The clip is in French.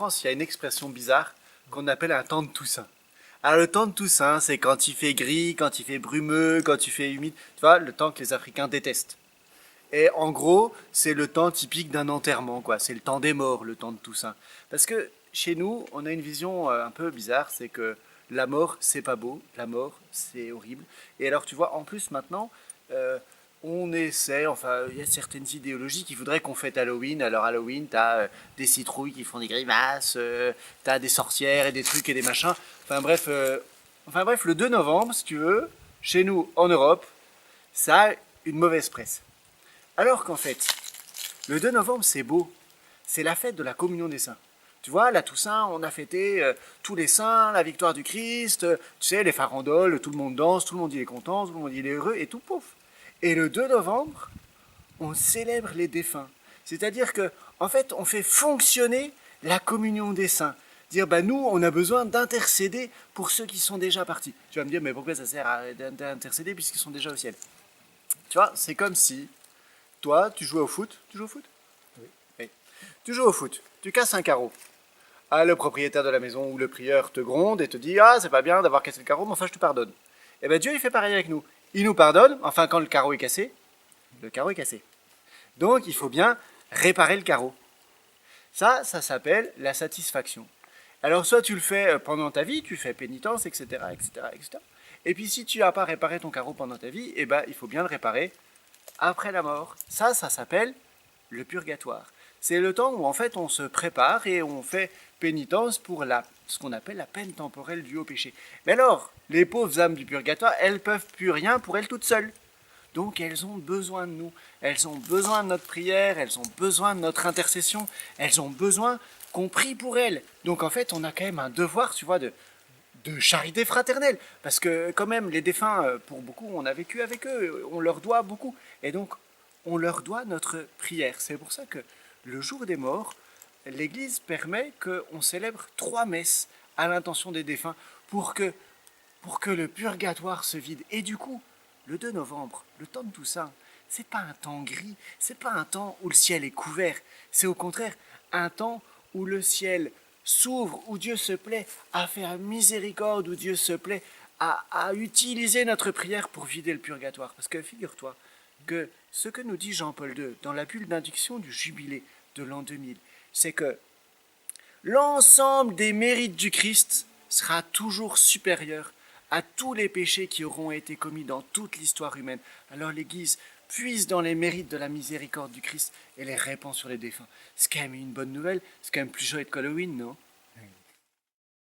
France, il y a une expression bizarre qu'on appelle un temps de Toussaint. Alors le temps de Toussaint, c'est quand il fait gris, quand il fait brumeux, quand il fait humide. Tu vois, le temps que les Africains détestent. Et en gros, c'est le temps typique d'un enterrement, quoi. C'est le temps des morts, le temps de Toussaint. Parce que chez nous, on a une vision un peu bizarre, c'est que la mort, c'est pas beau, la mort, c'est horrible. Et alors, tu vois, en plus maintenant, euh, on essaie, enfin, il y a certaines idéologies qui voudraient qu'on fête Halloween. Alors Halloween, t'as des citrouilles qui font des grimaces, t'as des sorcières et des trucs et des machins. Enfin bref, le 2 novembre, si tu veux, chez nous, en Europe, ça a une mauvaise presse. Alors qu'en fait, le 2 novembre, c'est beau. C'est la fête de la communion des saints. Tu vois, la Toussaint, on a fêté tous les saints, la victoire du Christ, tu sais, les farandoles, tout le monde danse, tout le monde il est content, tout le monde il est heureux, et tout pouf. Et le 2 novembre, on célèbre les défunts. C'est-à-dire que, en fait, on fait fonctionner la communion des saints. Dire, bah nous, on a besoin d'intercéder pour ceux qui sont déjà partis. Tu vas me dire, mais pourquoi ça sert d'intercéder puisqu'ils sont déjà au ciel? Tu vois, c'est comme si toi, tu jouais au foot. Tu joues au foot? Oui. Oui. Tu joues au foot, tu casses un carreau. Ah, le propriétaire de la maison ou le prieur te gronde et te dit ah, c'est pas bien d'avoir cassé le carreau, mais enfin, je te pardonne. Et bien, Dieu, il fait pareil avec nous. Il nous pardonne, enfin, quand le carreau est cassé, le carreau est cassé. Donc, il faut bien réparer le carreau. Ça s'appelle la satisfaction. Alors, soit tu le fais pendant ta vie, tu fais pénitence, etc., etc., etc. Et puis, si tu n'as pas réparé ton carreau pendant ta vie, eh ben, il faut bien le réparer après la mort. Ça s'appelle le purgatoire. C'est le temps où en fait on se prépare et on fait pénitence pour ce qu'on appelle la peine temporelle due au péché. Mais alors, les pauvres âmes du purgatoire, elles peuvent plus rien pour elles toutes seules. Donc elles ont besoin de nous, elles ont besoin de notre prière, elles ont besoin de notre intercession, elles ont besoin qu'on prie pour elles. Donc en fait, on a quand même un devoir, tu vois, de charité fraternelle. Parce que quand même, les défunts, pour beaucoup, on a vécu avec eux, on leur doit beaucoup. Et donc, on leur doit notre prière. C'est pour ça que le jour des morts, l'Église permet qu'on célèbre 3 messes à l'intention des défunts pour que le purgatoire se vide. Et du coup, le 2 novembre, le temps de Toussaint, c'est pas un temps gris, c'est pas un temps où le ciel est couvert, c'est au contraire un temps où le ciel s'ouvre, où Dieu se plaît à faire miséricorde, où Dieu se plaît à utiliser notre prière pour vider le purgatoire. Parce que figure-toi que ce que nous dit Jean-Paul II dans la bulle d'indiction du jubilé de l'an 2000, c'est que l'ensemble des mérites du Christ sera toujours supérieur à tous les péchés qui auront été commis dans toute l'histoire humaine. Alors l'Église puise dans les mérites de la miséricorde du Christ et les répand sur les défunts. C'est quand même une bonne nouvelle, c'est quand même plus joyeux que Halloween, non?